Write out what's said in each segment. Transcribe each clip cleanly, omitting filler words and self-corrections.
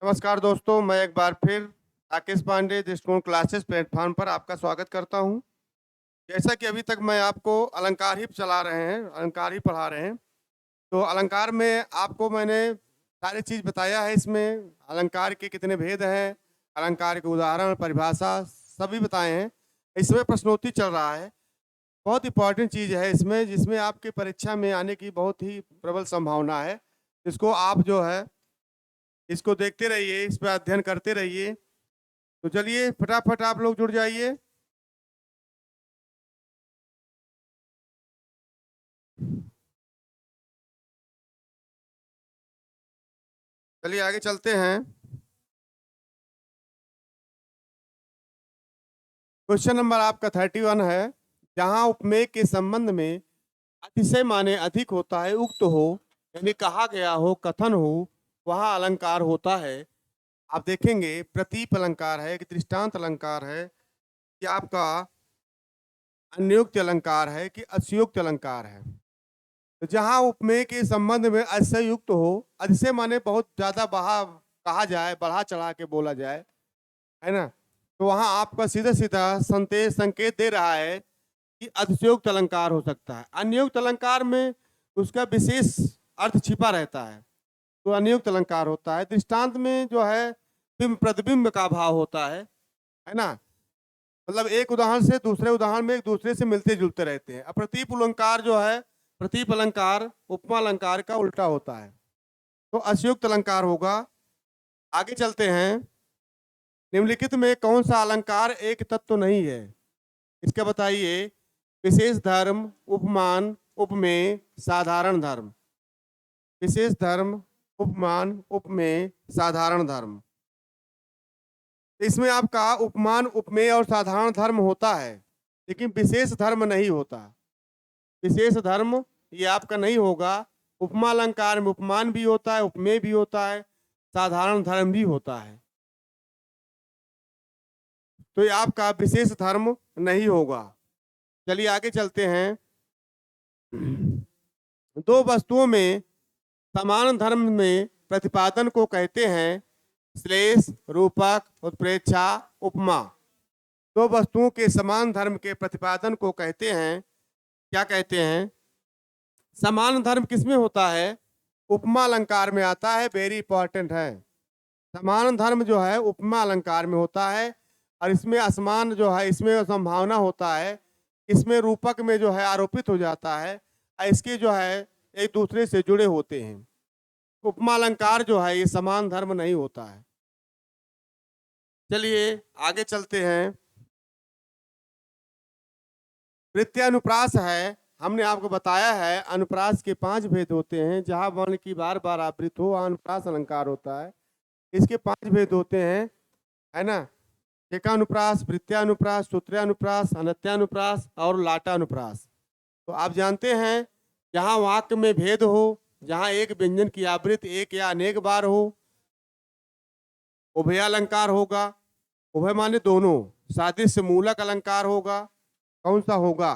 नमस्कार दोस्तों, मैं एक बार फिर राकेश पांडे दृष्टिकोण क्लासेस प्लेटफॉर्म पर आपका स्वागत करता हूं। जैसा कि अभी तक मैं आपको अलंकार ही चला रहे हैं, अलंकार ही पढ़ा रहे हैं। तो अलंकार में आपको मैंने सारी चीज़ बताया है। इसमें अलंकार के कितने भेद हैं, अलंकार के उदाहरण, परिभाषा सभी बताए हैं। इसमें प्रश्नोत्तरी चल रहा है। बहुत इंपॉर्टेंट चीज़ है इसमें, जिसमें आपकी परीक्षा में आने की बहुत ही प्रबल संभावना है। इसको आप जो है इसको देखते रहिए, इस पर अध्ययन करते रहिए। तो चलिए फटाफट आप लोग जुड़ जाइए। चलिए आगे चलते हैं। क्वेश्चन नंबर आपका 31 है। जहां उपमेय के संबंध में अतिशय माने अधिक होता है, उक्त हो यानी कहा गया हो, कथन हो, वहां अलंकार होता है। आप देखेंगे प्रतीप अलंकार है कि दृष्टांत अलंकार है कि आपका अन्योक्त अलंकार है कि अतिशयोक्त अलंकार है। तो जहां उपमेय के संबंध में अतिशय युक्त हो, अतिशय माने बहुत ज्यादा बहा कहा जाए, बढ़ा चढ़ा के बोला जाए, है ना। तो वहां आपका सीधा सीधा संदेश संकेत दे रहा है कि अतिशयोक्त अलंकार हो सकता है। अन्योक्त अलंकार में उसका विशेष अर्थ छिपा रहता है, तो अन्योक्त अलंकार होता है। दृष्टांत में जो है बिंब प्रतिबिंब का भाव होता है ना। मतलब एक उदाहरण से दूसरे उदाहरण में एक दूसरे से मिलते जुलते रहते हैं। अप्रतीप अलंकार जो है, प्रतीप अलंकार उपमा अलंकार का उल्टा होता है, तो अतिशयोक्त अलंकार होगा। आगे चलते हैं। निम्नलिखित में कौन सा अलंकार एक तत्व नहीं है, इसका बताइए। विशेष धर्म, उपमान, उपमेय, साधारण धर्म। विशेष धर्म, उपमान, उपमेय, साधारण धर्म। इसमें आपका उपमान, उपमेय और साधारण धर्म होता है, लेकिन विशेष धर्म नहीं होता। विशेष धर्म ये आपका नहीं होगा। उपमा अलंकार में उपमान भी होता है, उपमेय भी होता है, साधारण धर्म भी होता है। तो ये आपका विशेष धर्म नहीं होगा। चलिए आगे चलते हैं। दो वस्तुओं में समान धर्म में प्रतिपादन को कहते हैं श्लेष, रूपक, उत्प्रेक्षा, उपमा। दो वस्तुओं के समान धर्म के प्रतिपादन को कहते हैं, क्या कहते हैं? समान धर्म किसमें होता है? उपमा अलंकार में आता है। वेरी इंपॉर्टेंट है। समान धर्म जो है उपमा अलंकार में होता है, और इसमें असमान जो है, इसमें संभावना होता है, इसमें रूपक में जो है आरोपित हो जाता है, और इसके जो है एक दूसरे से जुड़े होते हैं। उपमा अलंकार जो है ये समान धर्म नहीं होता है। चलिए आगे चलते हैं। वृत्यानुप्रास है, हमने आपको बताया है अनुप्रास के 5 भेद होते हैं। जहां वर्ण की बार बार आवृत्त हो वहां अनुप्रास अलंकार होता है। इसके 5 भेद होते हैं, है ना। एकानुप्रास, वृत्यानुप्रास, सूत्रानुप्रास, अनत्यानुप्रास और लाटानुप्रास। तो आप जानते हैं जहां वाक्य में भेद हो, जहां एक व्यंजन की आवृत्ति एक या अनेक बार हो, उभयालंकार होगा। उभय माने दोनों। सादृश्य मूलक अलंकार होगा। कौन सा होगा?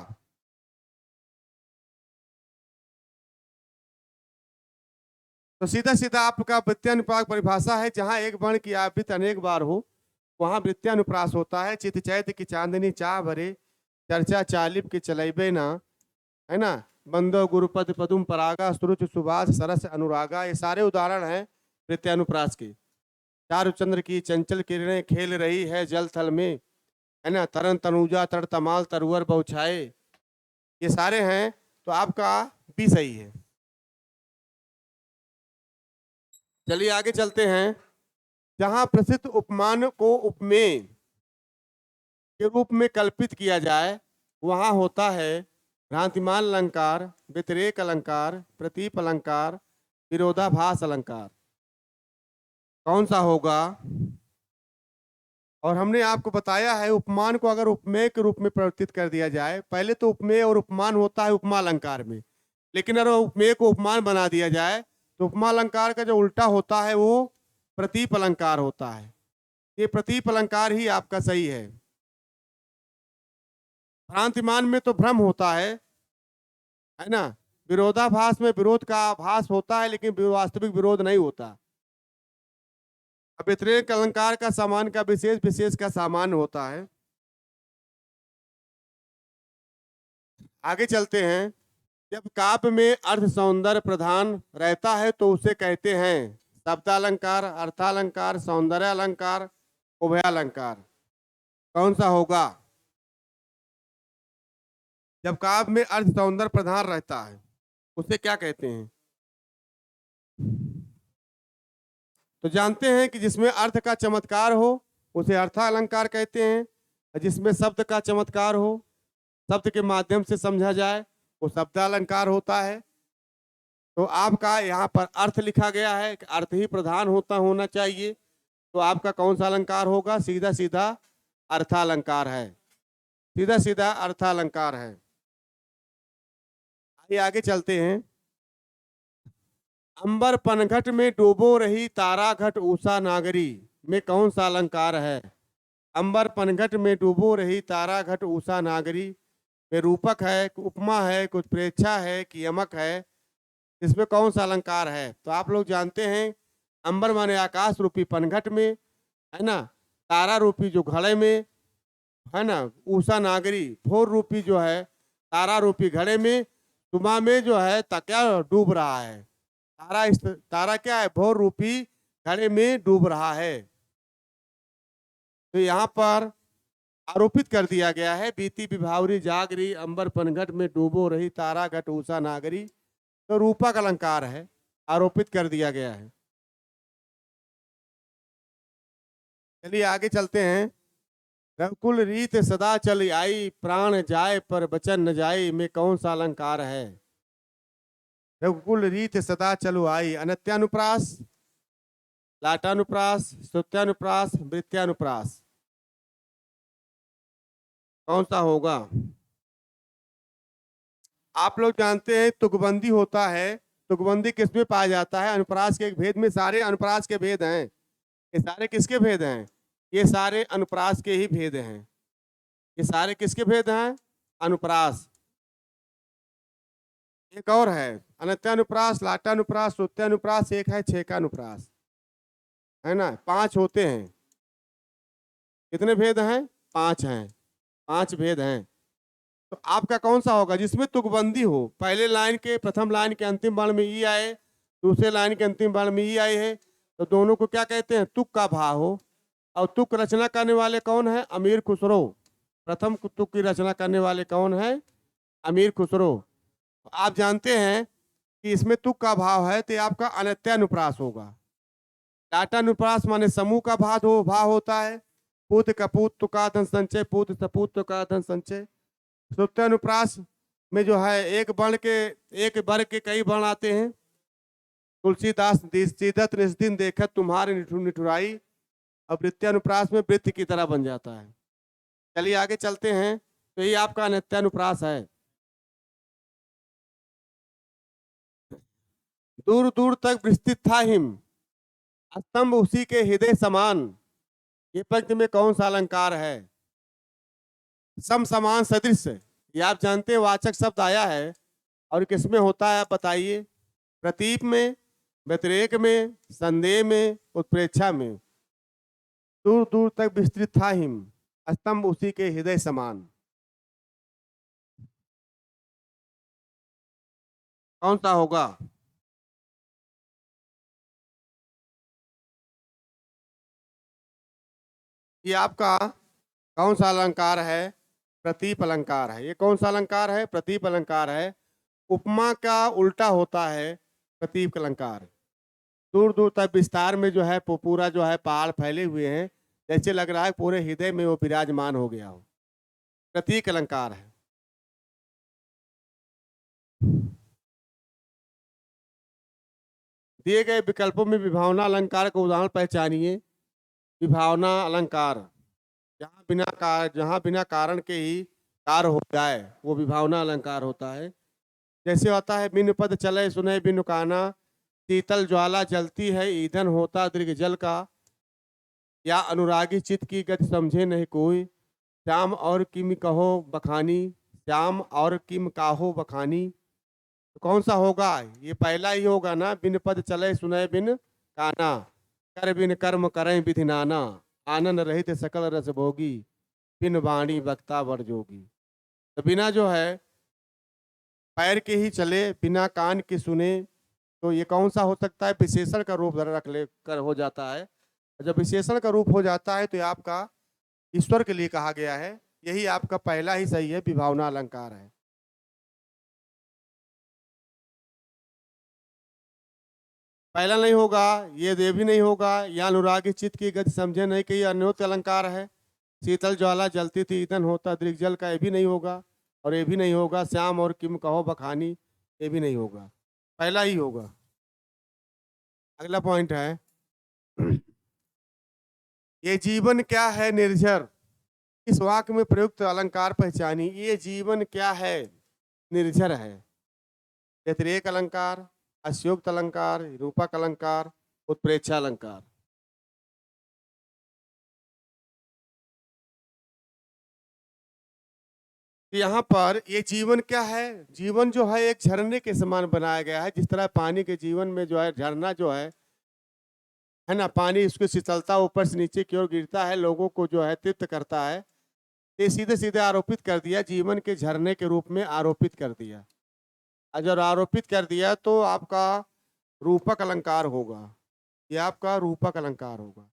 तो सीधा सीधा आपका वृत्यानुप्रास परिभाषा है, जहां एक वर्ण की आवृत्ति अनेक बार हो वहां वृत्यानुप्रास होता है। चित चैत की चांदनी चाह भरे, चर्चा चालिप के चलेबे ना, है ना। बंदो गुरुपद पदुम परागा, सुरुच सुभाष सरस अनुरागा, ये सारे उदाहरण हैं वृत्यानुप्रास के। चारुचंद्र की चंचल किरणें खेल रही है जल थल में, है ना। तरन तनुजा तड़ तमाल तरुवर बौछाए, ये सारे हैं। तो आपका बी सही है। चलिए आगे चलते हैं। जहां प्रसिद्ध उपमान को उपमेय के रूप में कल्पित किया जाए वहां होता है भ्रांतिमान अलंकार, व्यतिरेक अलंकार, प्रतीप अलंकार, विरोधाभास अलंकार। कौन सा होगा? और हमने आपको बताया है उपमान को अगर उपमेय के रूप में परिवर्तित कर दिया जाए, पहले तो उपमेय और उपमान होता है उपमा अलंकार में, लेकिन अगर उपमेय को उपमान बना दिया जाए तो उपमा अलंकार का जो उल्टा होता है वो प्रतीप अलंकार होता है। ये प्रतीप अलंकार ही आपका सही है। भ्रांतिमान में तो भ्रम होता है ना। विरोधाभास में विरोध का आभास होता है, लेकिन वास्तविक विरोध नहीं होता। अब व्यतिरेक अलंकार का सामान्य का विशेष, विशेष का सामान्य होता है। आगे चलते हैं। जब काव्य में अर्थ सौंदर्य प्रधान रहता है तो उसे कहते हैं शब्दालंकार, अर्थालंकार, सौंदर्य अलंकार, उभयालंकार। कौन सा होगा? जब काव्य में अर्थ सौंदर्य प्रधान रहता है उसे क्या कहते हैं? तो जानते हैं कि जिसमें अर्थ का चमत्कार हो उसे अर्थालंकार कहते हैं, जिसमें शब्द का चमत्कार हो, शब्द के माध्यम से समझा जाए, वो शब्दालंकार होता है। तो आपका यहाँ पर अर्थ लिखा गया है कि अर्थ ही प्रधान होना चाहिए, तो आपका कौन सा अलंकार होगा? सीधा सीधा अर्थालंकार है, सीधा सीधा अर्थालंकार है। आइए आगे चलते हैं। अंबर पनघट में डूबो रही तारा घट उषा नागरी में कौन सा अलंकार है? अंबर पनघट में डूबो रही तारा घट उषा नागरी में रूपक है, उपमा है, कुछ प्रेक्षा है कि यमक है? इसमें कौन सा अलंकार है? तो आप लोग जानते हैं अंबर माने आकाश रूपी पनघट में, है ना, तारा रूपी जो घड़े में, है ना, उषा नागरी भोर रूपी जो है तारा रूपी घड़े में, सुबह में जो है क्या डूब रहा है? तारा क्या है? भोर रूपी घड़े में डूब रहा है। तो यहाँ पर आरोपित कर दिया गया है बीती विभावरी जागरी अंबर पनघट में डूबो रही तारा घट उषा नागरी, तो रूपक अलंकार है, आरोपित कर दिया गया है। चलिए आगे चलते हैं। रघुकुल रीत सदा चल आई प्राण जाए पर बचन न जाए में कौन सा अलंकार है? रघुकुल रीत सदा चलो आई, अनत्यानुप्रास, लाटानुप्रास, स्तुत्यानुप्रास, वृत्यानुप्रास। कौन सा होगा? आप लोग जानते हैं तुकबंदी होता है, तुकबंदी किसमें पाया जाता है? अनुप्रास के भेद में। सारे अनुप्रास के भेद हैं, ये सारे किसके भेद हैं? ये सारे अनुप्रास के ही भेद हैं। ये सारे किसके भेद हैं? अनुप्रास। एक और है अनत्यानुप्रास, लाटानुप्रास, श्रुत्यानुप्रास, एक है छेकानुप्रास, है ना। 5 होते हैं। कितने भेद हैं? 5 हैं, 5 भेद हैं। तो आपका कौन सा होगा जिसमें तुकबंदी हो? पहले लाइन के प्रथम लाइन के अंतिम बाण में ई आए, दूसरे लाइन के अंतिम बाण में ई आए है, तो दोनों को क्या कहते हैं? तुक का भाव हो। और तुक रचना करने वाले कौन है? अमीर खुसरो। प्रथम तुक की रचना करने वाले कौन है? अमीर खुसरो। आप जानते हैं कि इसमें तुक का भाव है तो आपका अनत्यानुप्रास होगा। टाटानुप्रास माने समूह का भाव होता है। पुत्र कपूत तुका धन संचय, पुत्र सपूत तुका धन संचय। श्रुत्यानुप्रास में जो है एक वर्ग के कई वर्ण आते हैं। तुलसीदास सीधत निस्दिन देखत तुम्हारे निठुराई। अब वृत्यानुप्रास में वृत्ति की तरह बन जाता है। चलिए आगे चलते हैं। तो ये आपका अनत्यानुप्रास है। दूर दूर तक विस्तृत था हिम, स्तंभ उसी के हृदय समान। ये पंक्ति में कौन सा अलंकार है? सम समान सदृश, ये आप जानते हैं वाचक शब्द आया है, और किसमें होता है आप बताइए? प्रतीप में, व्यतिरेक में, संदेह में, उत्प्रेक्षा में। दूर दूर तक विस्तृत था हिम, स्तंभ उसी के हृदय समान। कौन सा होगा? ये आपका कौन सा अलंकार है? प्रतीप अलंकार है। ये कौन सा अलंकार है? प्रतीप अलंकार है। उपमा का उल्टा होता है प्रतीप अलंकार। दूर दूर तक विस्तार में जो है पूरा जो है पहाड़ फैले हुए हैं, जैसे लग रहा है पूरे हृदय में वो विराजमान हो गया हो, प्रतीक अलंकार है। दिए गए विकल्पों में विभावना अलंकार का उदाहरण पहचानिए। विभावना अलंकार जहाँ बिना कारण के ही कार्य हो जाए वो विभावना अलंकार होता है। जैसे होता है बिन पद चले सुने बिनु काना, शीतल ज्वाला जलती है ईंधन होता दीर्घ जल का, या अनुरागी चित्त की गति समझे नहीं कोई, श्याम और किम कहो बखानी, श्याम और किम काहो बखानी। तो कौन सा होगा? ये पहला ही होगा ना, बिन पद चले सुने बिन काना। कर बिन कर्म करें विधि नाना, आनंद रहित सकल रस भोगी, बिन वाणी वक्ता वर जोगी। तो बिना जो है पैर के ही चले, बिना कान के सुने, तो ये कौन सा हो सकता है? विशेषण का रूप रख ले कर हो जाता है। जब विशेषण का रूप हो जाता है तो ये आपका ईश्वर के लिए कहा गया है। यही आपका पहला ही सही है, विभावना अलंकार है। पहला नहीं होगा, ये भी नहीं होगा। या अनुरागी चित्त की गति समझे नहीं कि ये अन्योत अलंकार है। शीतल ज्वाला जलती थी ईंधन होता दृग्जल का, ये भी नहीं होगा। और ये भी नहीं होगा श्याम और किम कहो बखानी, ये भी नहीं होगा। पहला ही होगा। अगला पॉइंट है, ये जीवन क्या है निर्झर। इस वाक्य में प्रयुक्त अलंकार पहचानी। ये जीवन क्या है निर्झर है। व्यतिरेक अलंकार, अश्योक्त अलंकार, रूपक अलंकार, उत्प्रेक्षा अलंकार। यहाँ पर ये जीवन क्या है? जीवन जो है एक झरने के समान बनाया गया है। जिस तरह पानी के जीवन में जो है झरना जो है ना, पानी उसकी शीतलता ऊपर से नीचे की ओर गिरता है, लोगों को जो है तृप्त करता है। ये सीधे सीधे आरोपित कर दिया, जीवन के झरने के रूप में आरोपित कर दिया। अगर आरोपित कर दिया तो आपका रूपक अलंकार होगा। ये आपका रूपक अलंकार होगा।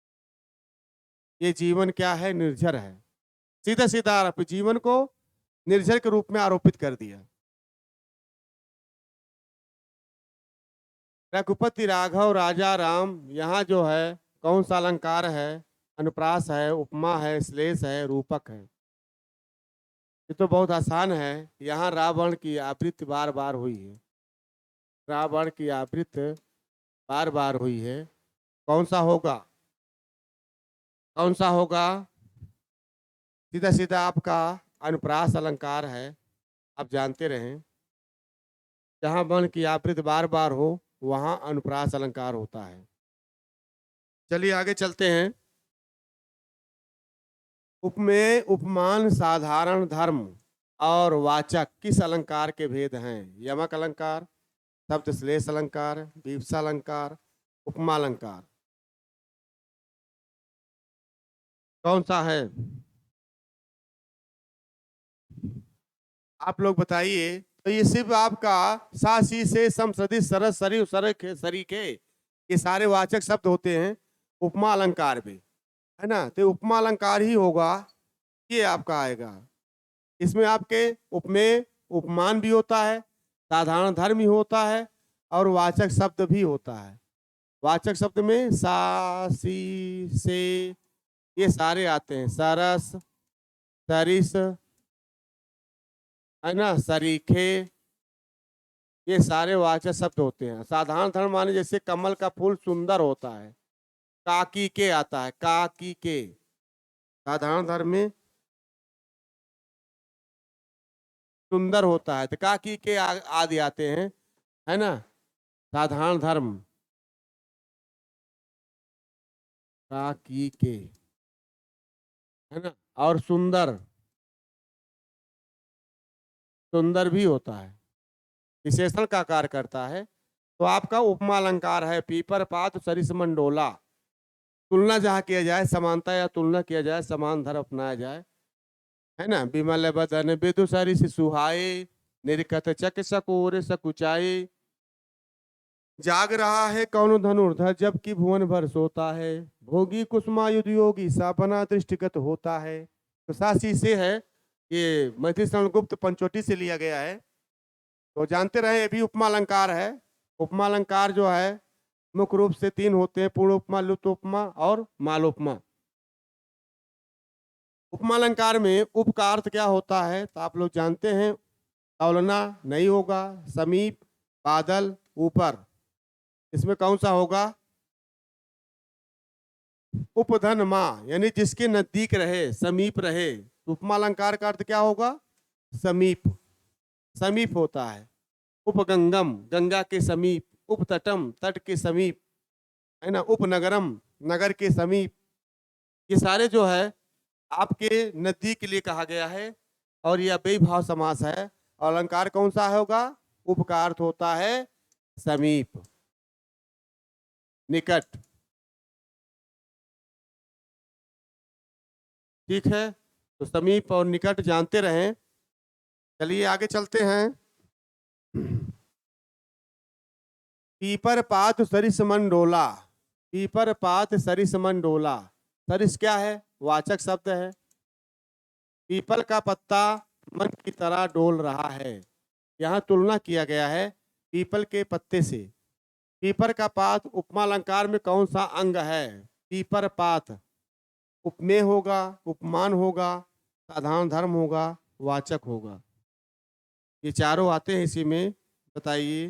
ये जीवन क्या है निर्झर है, सीधा सीधा आरोपित, जीवन को निर्झर के रूप में आरोपित कर दिया। रघुपति राघव राजा राम, यहाँ जो है कौन सा अलंकार है? अनुप्रास है, उपमा है, श्लेष है, रूपक है। ये तो बहुत आसान है। यहाँ रावण की आवृत्ति बार बार हुई है। रावण की आवृत्ति बार बार हुई है। कौन सा होगा? कौन सा होगा? सीधा सीधा आपका अनुप्रास अलंकार है। आप जानते रहें, जहां वर्ण की आवृत्ति बार बार हो वहां अनुप्रास अलंकार होता है। चलिए आगे चलते हैं। उपमेय उपमान साधारण धर्म और वाचक किस अलंकार के भेद हैं? यमक अलंकार, शब्द श्लेष अलंकार, विवक्षा अलंकार, उपमा अलंकार। कौन सा है? आप लोग बताइए। तो ये सिर्फ आपका सा सी से सम सदिश सरस सरी सरक सरीखे, ये सारे वाचक शब्द होते हैं उपमा अलंकार में, है ना। तो उपमा अलंकार ही होगा, ये आपका आएगा। इसमें आपके उपमेय उपमान भी होता है, साधारण धर्म भी होता है, और वाचक शब्द भी होता है। वाचक शब्द में सा सी से ये सारे आते हैं, सरस सरिस, है ना, सरीखे, ये सारे वाचक शब्द होते हैं। साधारण धर्म माने जैसे कमल का फूल सुंदर होता है, काकी के आता है, काकी के। साधारण धर्म में सुंदर होता है तो काकी के आदि आते हैं, है ना। साधारण धर्म काकी के, है ना। और सुंदर, सुंदर भी होता है, विशेषण का कार्य करता है। तो आपका उपमा अलंकार है पीपर पात सरिस मंडोला। तुलना जहाँ किया जाए, समानता या तुलना किया जाए, समान धर्म अपनाया जाए, है ना। विमल बदन बिदु सरिस सुहाए, निर्कत चक सकोर सकुचाए। जाग रहा है कौन धनुर्धर जबकि भुवन भर सोता है, भोगी कुसुमायुध योगी सापना दृष्टिगत होता है। तो सासी से है, ये मैथिली शरण गुप्त पंचोटी से लिया गया है। तो जानते रहे ये भी उपमा अलंकार है। उपमा अलंकार जो है मुख्य रूप से तीन होते हैं, पूर्ण उपमा, लुप्त उपमा और मालोपमा। उपमा अलंकार में उप का अर्थ क्या होता है तो आप लोग जानते हैं, तौलना नहीं होगा, समीप, बादल, ऊपर। इसमें कौन सा होगा? उपधन माँ, यानी जिसके नजदीक रहे, समीप रहे। उपमा अलंकार का अर्थ क्या होगा? समीप, समीप होता है। उपगंगम, गंगा के समीप, उपतटम, तट के समीप, है ना। उपनगरम, नगर के समीप। ये सारे जो है आपके नजदीक के लिए कहा गया है, और यह अव्ययीभाव समास है। और अलंकार कौन सा होगा? उप का अर्थ होता है समीप, निकट। ठीक है, तो समीप और निकट जानते रहें। चलिए आगे चलते हैं। पीपर पात सरिस मन डोला। पीपर पात सरिस मन डोला। सरिस क्या है? वाचक शब्द है। पीपल का पत्ता मन की तरह डोल रहा है। यहाँ तुलना किया गया है पीपल के पत्ते से। पीपर का पात उपमा अलंकार में कौन सा अंग है? पीपर पात उपमेय होगा, उपमान होगा, साधारण धर्म होगा, वाचक होगा। ये चारों आते हैं इसी में, बताइए।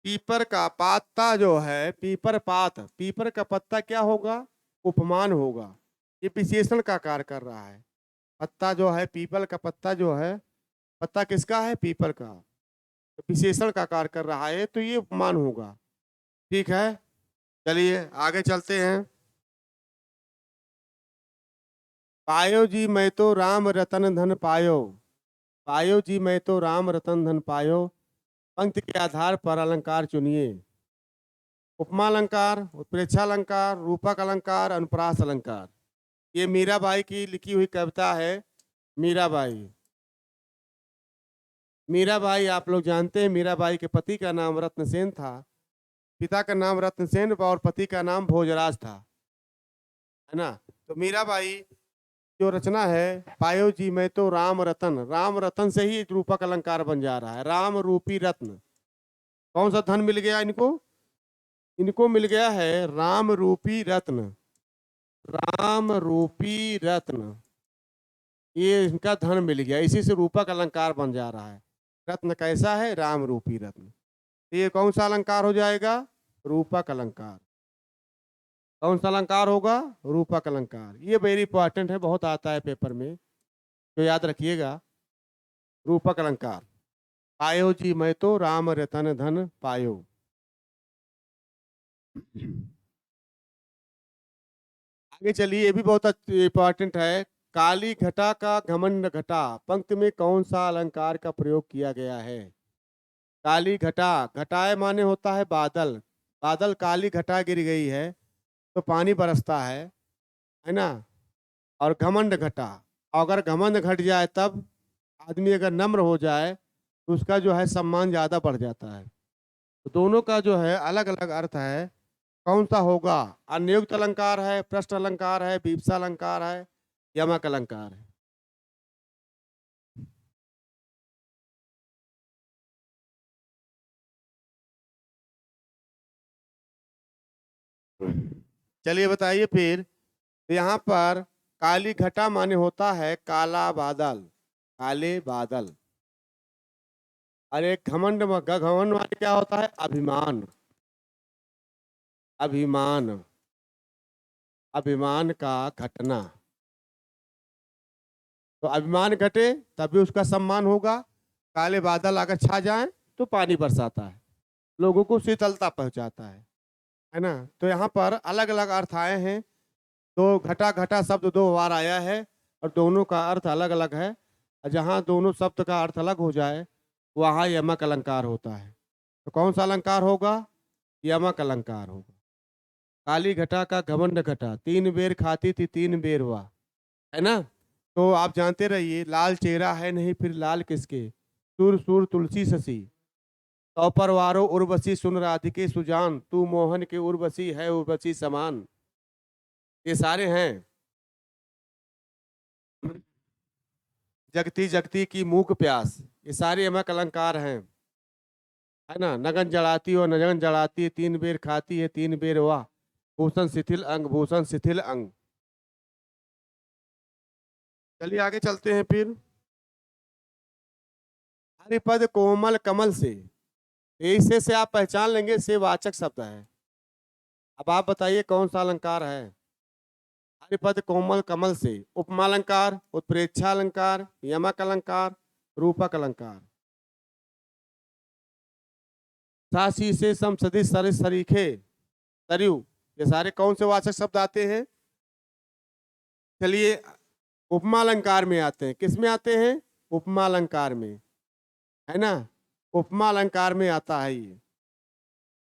पीपर का पत्ता जो है, पीपर पात, पीपर का पत्ता क्या होगा? उपमान होगा। ये विशेषण का कार्य कर रहा है। पत्ता जो है, पीपल का पत्ता जो है, पत्ता किसका है? पीपल का। तो विशेषण का कार्य कर रहा है, तो ये उपमान होगा। ठीक है, चलिए आगे चलते हैं। पायो जी मैं तो राम रतन धन पायो। पायो जी मैं तो राम रतन धन पायो। पंक्ति के आधार पर अलंकार चुनिए। उपमा अलंकार, उत्प्रेक्षा अलंकार, रूपक अलंकार, अनुप्रास अलंकार। ये मीराबाई की लिखी हुई कविता है। मीराबाई, मीराबाई आप लोग जानते हैं, मीराबाई के पति का नाम रत्नसेन था। पिता का नाम रत्नसेन और पति का नाम भोजराज था, है ना। तो मीराबाई जो रचना है, पायो जी मैं तो राम रतन, राम रतन से ही रूपक अलंकार बन जा रहा है। राम रूपी रत्न, कौन सा धन मिल गया इनको? इनको मिल गया है राम रूपी रत्न। राम रूपी रत्न, ये इनका धन मिल गया, इसी से रूपक अलंकार बन जा रहा है। रत्न कैसा है? राम रूपी रत्न। तो ये कौन सा अलंकार हो जाएगा? रूपक अलंकार। कौन सा अलंकार होगा? रूपक अलंकार। ये वेरी इंपॉर्टेंट है, बहुत आता है पेपर में, तो याद रखिएगा। रूपक अलंकार। पायो जी मैं तो राम रतन धन पायो। आगे चलिए, ये भी बहुत इंपॉर्टेंट है। काली घटा का घमंड घटा, पंक्ति में कौन सा अलंकार का प्रयोग किया गया है? काली घटा, घटाए माने होता है बादल। बादल, काली घटा गिर गई है तो पानी बरसता है ना। और घमंड घटा, अगर घमंड घट जाए तब, आदमी अगर नम्र हो जाए तो उसका जो है सम्मान ज्यादा बढ़ जाता है। तो दोनों का जो है अलग अलग अर्थ है। कौन सा होगा? अनियुक्त अलंकार है, प्रश्न अलंकार है, विवक्षा अलंकार है, यमक अलंकार है। चलिए बताइए फिर। तो यहाँ पर काली घटा माने होता है काला बादल, काले बादल। और एक घमंड, घमंड माने क्या होता है? अभिमान। अभिमान, अभिमान का घटना। तो अभिमान घटे तभी उसका सम्मान होगा। काले बादल अगर छा जाए तो पानी बरसाता है, लोगों को शीतलता पहुंचाता है ना। तो यहाँ पर अलग अलग अर्थ आए हैं। तो घटा घटा शब्द दो बार आया है और दोनों का अर्थ अलग अलग है। और जहाँ दोनों शब्द का अर्थ अलग हो जाए वहाँ यमक अलंकार होता है। तो कौन सा अलंकार होगा? यमक अलंकार होगा। काली घटा का घमंड घटा, तीन बेर खाती थी तीन बेर हुआ, है ना। तो आप जानते रहिए, लाल चेहरा है नहीं फिर लाल किसके, सुर सुर तुलसी ससी, तो परवारो उर्वशी सुन राधिके सुजान, तू मोहन के उर्वशी है उर्वशी समान। ये सारे हैं। जगती जगती की मूक प्यास, ये सारे यमक अलंकार हैं, है ना। नगन जड़ाती और नगन जड़ाती, तीन बेर खाती है तीन बेर वाह, भूषण शिथिल अंग भूषण शिथिल अंग। चलिए आगे चलते हैं फिर। हरिपद कोमल कमल से, ऐसे से आप पहचान लेंगे, से वाचक शब्द है। अब आप बताइए कौन सा अलंकार है? हरिपद कोमल कमल से, उपमा अलंकार, उत्प्रेक्षा अलंकार, यमक अलंकार, रूपक अलंकार। सासी से सम सदिश सरिस सरीखे सरयू, ये सारे कौन से वाचक शब्द आते हैं? चलिए उपमा अलंकार में आते हैं। किस में आते हैं? उपमा अलंकार में, है ना, उपमा अलंकार में आता है ये।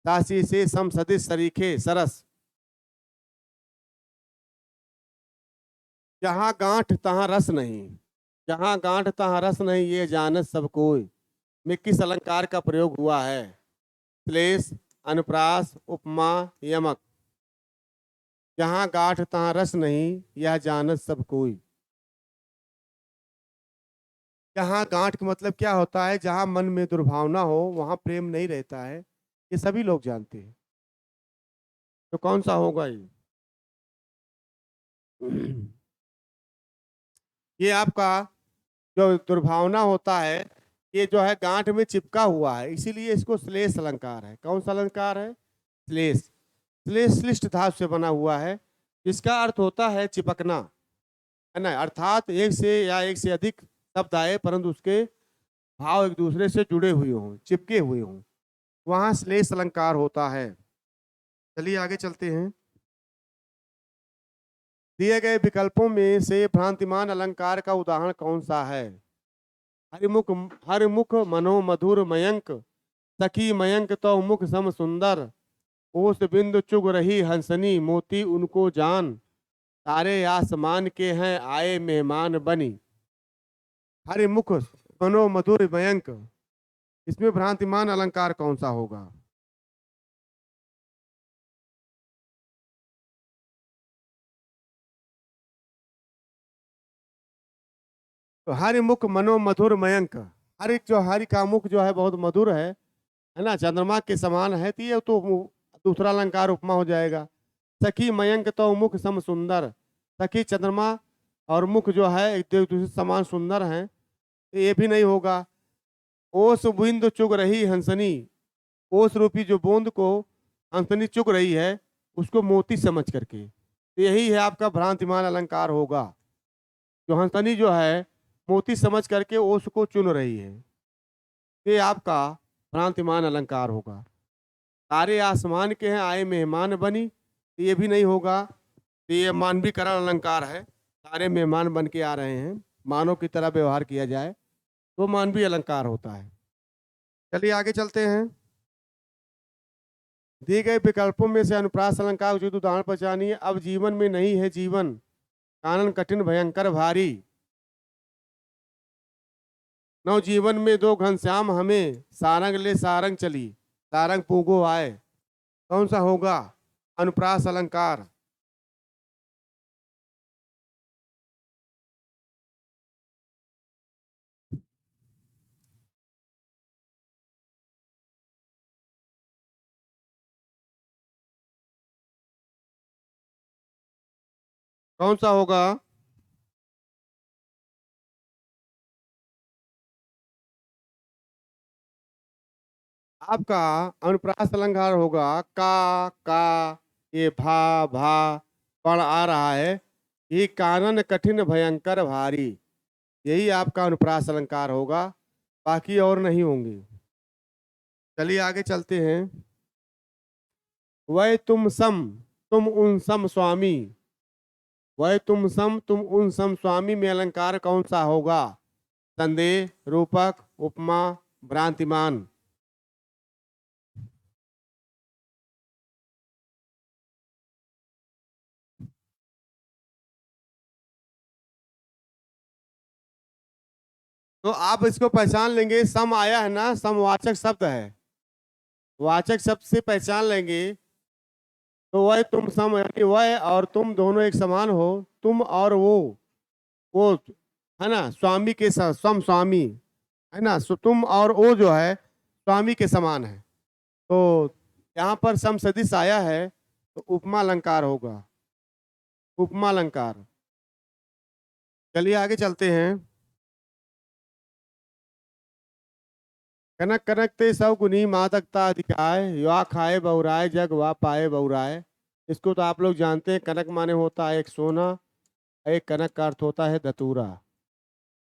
दासी से सम सदिश सरीखे सरस, जहां गांठ तहां रस नहीं, जहां गांठ तहां रस नहीं, ये जानत सब कोई में किस अलंकार का प्रयोग हुआ है? श्लेष, अनुप्रास, उपमा, यमक। जहां गांठ तहां रस नहीं, यह जानत सब कोई। जहां गांठ का मतलब क्या होता है? जहां मन में दुर्भावना हो वहां प्रेम नहीं रहता है, ये सभी लोग जानते हैं। तो कौन सा होगा ये? ये आपका जो दुर्भावना होता है, ये जो है गांठ में चिपका हुआ है, इसीलिए इसको श्लेष अलंकार है। कौन सा अलंकार है? श्लेष। श्लेष श्लिष्ट धातु से बना हुआ है, इसका अर्थ होता है चिपकना, है ना। अर्थात एक से या एक से अधिक शब्द आए परंतु उसके भाव एक दूसरे से जुड़े हुए हों, चिपके हुए हों, वहां श्लेष अलंकार होता है। चलिए आगे चलते हैं। दिए गए विकल्पों में से भ्रांतिमान अलंकार का उदाहरण कौन सा है? हरिमुख, हरिमुख मनो मधुर मयंक, सखी मयंक तो मुख सम सुंदर, ओस बिंदु चुग रही हंसनी, मोती उनको जान, तारे आसमान के हैं आए मेहमान बनी। हरिमुख मनो मधुर मयंक, इसमें भ्रांतिमान अलंकार कौन सा होगा? तो हरिमुख मनो मधुर मयंक, हरि जो हरि का मुख जो है बहुत मधुर है ना, चंद्रमा के समान है, तो ये तो दूसरा अलंकार उपमा हो जाएगा। सखी मयंक तो मुख सम सुंदर, सखी चंद्रमा और मुख जो है एक दूसरे समान सुंदर हैं, तो ये भी नहीं होगा। ओस बूंद चुग रही हंसनी, ओस रूपी जो बूंद को हंसनी चुग रही है उसको मोती समझ करके, तो यही है आपका भ्रांतिमान अलंकार होगा। जो हंसनी जो है मोती समझ करके ओस को चुन रही है, ये आपका भ्रांतिमान अलंकार होगा। तारे आसमान के हैं आए मेहमान बनी, तो ये भी नहीं होगा, तो ये मानवीकरण अलंकार है। सारे मेहमान बन के आ रहे हैं, मानव की तरह व्यवहार किया जाए तो मानवीय अलंकार होता है। चलिए आगे चलते हैं। दिए गए विकल्पों में से अनुप्रास अलंकार उचित उदाहरण पहचानिए। अब जीवन में नहीं है जीवन, कानन कठिन भयंकर भारी, नव जीवन में दो घनश्याम हमें, सारंग ले सारंग चली, सारंग पूगो आए। कौन सा होगा अनुप्रास अलंकार? कौन सा होगा? आपका अनुप्रास अलंकार होगा का, ये भा पढ़ आ रहा है, ये कानन कठिन भयंकर भारी, यही आपका अनुप्रास अलंकार होगा, बाकी और नहीं होंगे। चलिए आगे चलते हैं। वह तुम सम तुम उन सम स्वामी, वह तुम सम तुम उन सम स्वामी में अलंकार कौन सा होगा? संदेह, रूपक, उपमा, भ्रांतिमान। तो आप इसको पहचान लेंगे, सम आया है ना, समवाचक शब्द है, वाचक शब्द से पहचान लेंगे। तो वह तुम सम यानी वह और तुम दोनों एक समान हो, तुम और वो है ना स्वामी के सम स्वामी, है ना, सो तुम और वो जो है स्वामी के समान है। तो यहाँ पर सम सदिश आया है तो उपमा अलंकार होगा, उपमा अलंकार। चलिए आगे चलते हैं। कनक कनक ते सब गुनी मादकता अधिकाय, युवा खाए बहुराय जग वा पाए बहुराय। इसको तो आप लोग जानते हैं, कनक माने होता है एक सोना, एक कनक का अर्थ होता है धतूरा।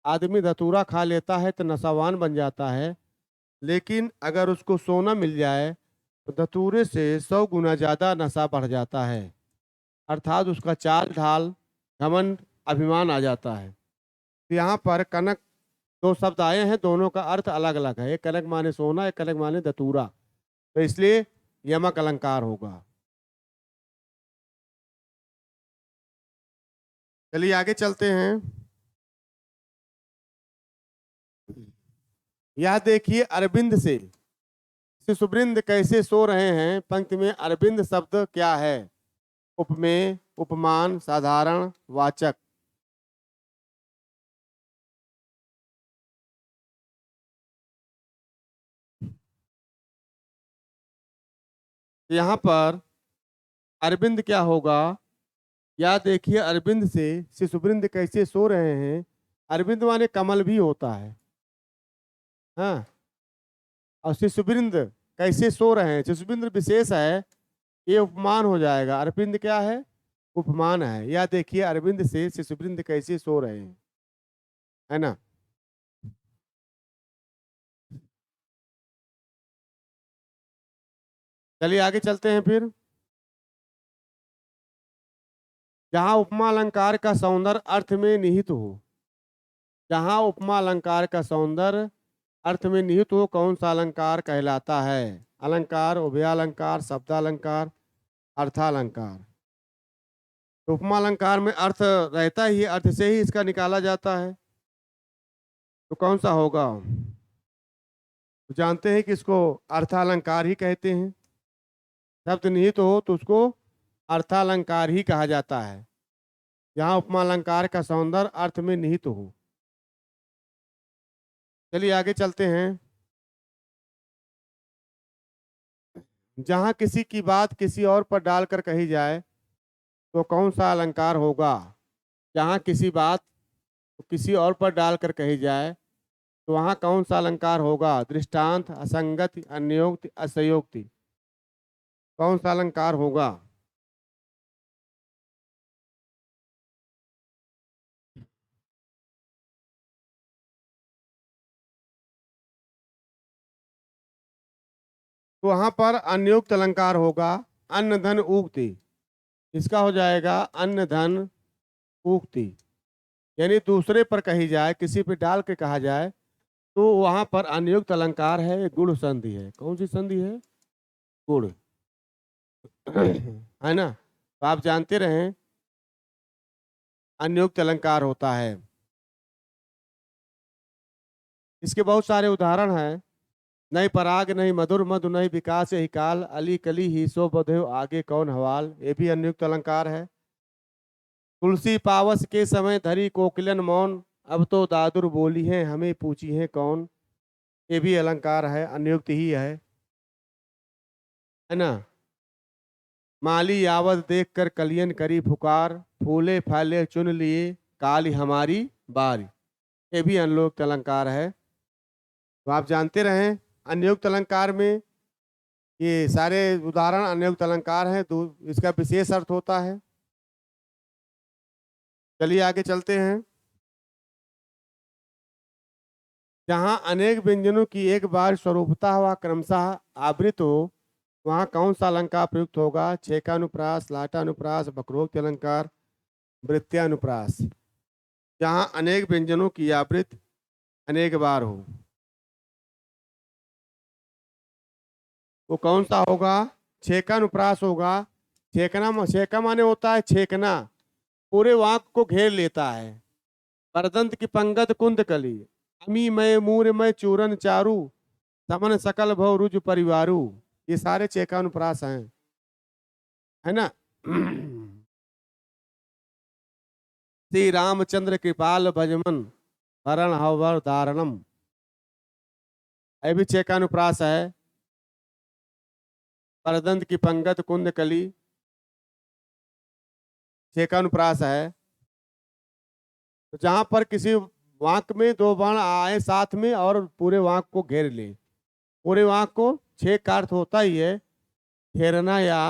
आदमी धतूरा खा लेता है तो नशावान बन जाता है, लेकिन अगर उसको सोना मिल जाए तो धतूरे से 100 गुना ज्यादा नशा बढ़ जाता है, अर्थात उसका चाल ढाल, घमंड, अभिमान आ जाता है। तो यहाँ पर कनक दो शब्द आए हैं, दोनों का अर्थ अलग अलग है। एक कनक माने सोना, एक कनक माने धतूरा, तो इसलिए यमक अलंकार होगा। चलिए आगे चलते हैं। यह देखिए अरविंद से शिशुवृंद कैसे सो रहे हैं। पंक्ति में अरविंद शब्द क्या है? उपमेय, उपमान, साधारण, वाचक। यहाँ पर अरविंद क्या होगा? या देखिए अरविंद से शिशुवृंद कैसे सो रहे हैं। अरविंद माने कमल भी होता है, हाँ। और शिशुवृंद कैसे सो रहे हैं, शिशुवृंद विशेष है, ये उपमान हो जाएगा। अरविंद क्या है? उपमान है। या देखिए अरविंद से शिशुवृंद कैसे सो रहे हैं, है ना। चलिए आगे चलते हैं फिर। जहां उपमा अलंकार का सौंदर्य अर्थ में निहित हो, जहां उपमा अलंकार का सौंदर्य अर्थ में निहित हो, कौन सा अलंकार कहलाता है? अलंकार, उभयालंकार, शब्दालंकार, अर्थालंकार। तो उपमा अलंकार में अर्थ रहता ही है, अर्थ से ही इसका निकाला जाता है, तो कौन सा होगा? तो जानते हैं कि इसको अर्थालंकार ही कहते हैं। शब्द निहित हो तो उसको अर्थालंकार ही कहा जाता है, जहाँ उपमा अलंकार का सौंदर्य अर्थ में निहित हो। चलिए आगे चलते हैं। जहाँ किसी की बात किसी और पर डालकर कही जाए तो कौन सा अलंकार होगा? जहाँ किसी बात किसी और पर डालकर कही जाए तो वहाँ कौन सा अलंकार होगा? दृष्टांत, असंगति, अन्योक्ति, असयोक्ति। कौन सा अलंकार होगा? तो वहां पर अन्योक्त अलंकार होगा। अन्न धन उक्ति, इसका हो जाएगा अन्न धन उक्ति। यानी दूसरे पर कही जाए, किसी पे डाल के कहा जाए तो वहां पर अनियुक्त अलंकार है, गुण संधि है। कौन सी संधि है? गुण है ना। तो आप जानते रहे अनियुक्त अलंकार होता है। इसके बहुत सारे उदाहरण हैं। नहीं पराग नहीं मधुर मधु नहीं विकास ही काल, अली कली ही सो बधेव आगे कौन हवाल, ये भी अनियुक्त अलंकार है। तुलसी पावस के समय धरी कोकिलन मौन, अब तो दादुर बोली है हमें पूछी है कौन, ये भी अलंकार है, अनियुक्त ही है ना। माली यावत देख कर कलियन करी पुकार, फूले फैले चुन लिए काली हमारी बारी, ये भी अनियुक्त अलंकार है। तो आप जानते रहें अनियुक्त अलंकार में ये सारे उदाहरण अनियुक्त अलंकार हैं, तो इसका विशेष अर्थ होता है। चलिए आगे चलते हैं। जहाँ अनेक व्यंजनों की एक बार स्वरूपता व क्रमशः आवृत हो, वहाँ कौन सा अलंकार प्रयुक्त होगा? छेकानुप्रास, लाटानुप्रास, वक्रोक्ति अलंकार, वृत्त्यानुप्रास। जहाँ अनेक व्यंजनों की आवृत्ति अनेक बार हो, वो कौन सा होगा? छेकानुप्रास होगा। छेका माने होता है छेकना, पूरे वाक्य को घेर लेता है। परदंत की पंगत कुंद कली, अमी मय मूर मय चूरन चारू, समन सकल भव रुज परिवारू, ये सारे चेकानुप्रास हैं, है ना। श्री रामचंद्र कृपाल भजमन, हरण हवर धारणम, ये भी चेकानुप्रास है। परदंत की पंगत कुंद कली छेकानुप्रास है। तो जहां पर किसी वाक्य में दो बाण आए साथ में और पूरे वाक्य को घेर ले, पूरे वाक्य को, छेक का अर्थ होता ही है घेरना या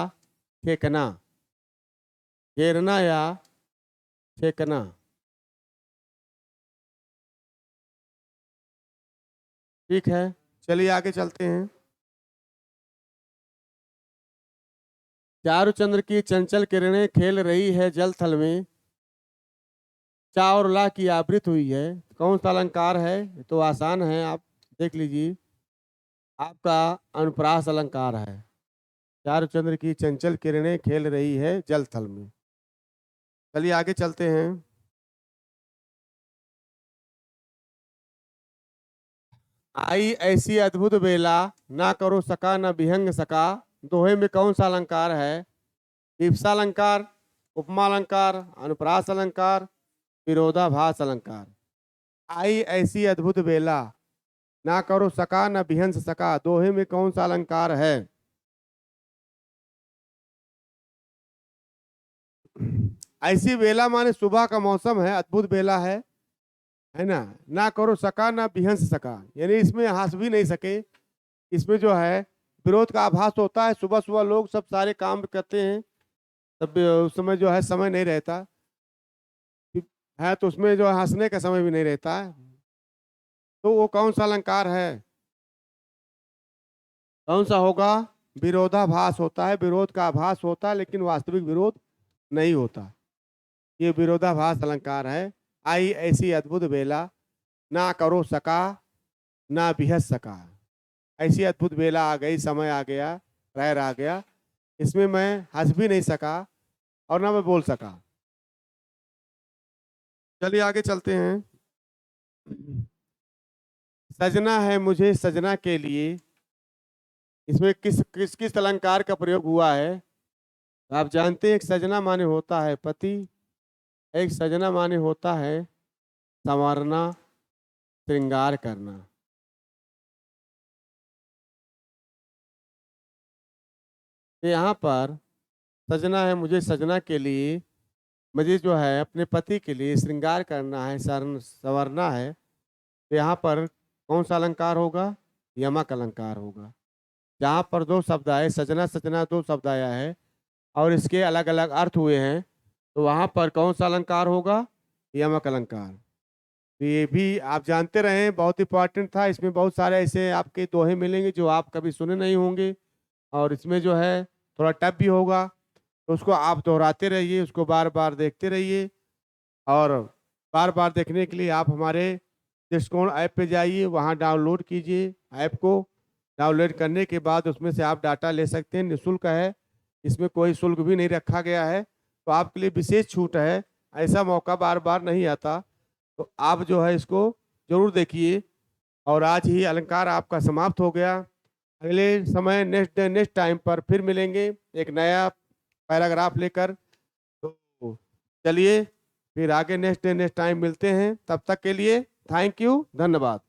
छेकना, घेरना या छेकना। ठीक है, चलिए आगे चलते हैं। चारुचंद्र की चंचल किरणें खेल रही है जल थल में, चा और ला की आवृत्ति हुई है, कौन सा अलंकार है? ये तो आसान है, आप देख लीजिए, आपका अनुप्रास अलंकार है। चारुचंद्र की चंचल किरणें खेल रही है जल थल में। चलिए आगे चलते हैं। आई ऐसी अद्भुत बेला, ना करो सका ना विहंग सका, दोहे में कौन सा अलंकार है? विवक्षा अलंकार, उपमा अलंकार, अनुप्रास अलंकार, विरोधाभास अलंकार। आई ऐसी अद्भुत बेला, ना करो सका ना विहंस सका, दोहे में कौन सा अलंकार है? ऐसी बेला माने सुबह का मौसम है, अद्भुत बेला है ना करो सका ना बिहंस सका, यानी इसमें हंस भी नहीं सके। इसमें जो है विरोध का आभास होता है। सुबह सुबह लोग सब सारे काम करते हैं, तब उस समय जो है समय नहीं रहता है, तो उसमें जो है हंसने का समय भी नहीं रहता है। तो वो कौन सा अलंकार है? कौन सा होगा? विरोधाभास होता है, विरोध का आभास होता है लेकिन वास्तविक विरोध नहीं होता। ये विरोधाभास अलंकार है। आई ऐसी अद्भुत बेला, ना करो सका ना बिहस सका। ऐसी अद्भुत बेला आ गई, समय आ गया, प्रहर आ गया, इसमें मैं हंस भी नहीं सका और ना मैं बोल सका। चलिए आगे चलते हैं। सजना है मुझे सजना के लिए, इसमें किस किस किस अलंकार का प्रयोग हुआ है? आप जानते हैं एक सजना माने होता है पति, एक सजना माने होता है संवारना, श्रृंगार करना। तो यहाँ पर सजना है मुझे सजना के लिए, मुझे जो है अपने पति के लिए श्रृंगार करना है, संवरना है। तो यहाँ पर कौन सा अलंकार होगा? यमक अलंकार होगा। जहाँ पर दो शब्द आए, सजना सजना दो शब्द आया है और इसके अलग अलग अर्थ हुए हैं, तो वहाँ पर कौन सा अलंकार होगा? यमक अलंकार। तो ये भी आप जानते रहे, बहुत इंपॉर्टेंट था। इसमें बहुत सारे ऐसे आपके दोहे मिलेंगे जो आप कभी सुने नहीं होंगे, और इसमें जो है थोड़ा टफ भी होगा, तो उसको आप दोहराते रहिए, उसको बार बार देखते रहिए। और बार बार देखने के लिए आप हमारे दृष्टिकोण ऐप पे जाइए, वहाँ डाउनलोड कीजिए। ऐप को डाउनलोड करने के बाद उसमें से आप डाटा ले सकते हैं, निःशुल्क है, इसमें कोई शुल्क भी नहीं रखा गया है। तो आपके लिए विशेष छूट है, ऐसा मौका बार बार नहीं आता। तो आप जो है इसको जरूर देखिए। और आज ही अलंकार आपका समाप्त हो गया। अगले समय नेक्स्ट टाइम पर फिर मिलेंगे एक नया पैराग्राफ लेकर। तो चलिए फिर आगे नेक्स्ट टाइम मिलते हैं, तब तक के लिए थैंक यू, धन्यवाद।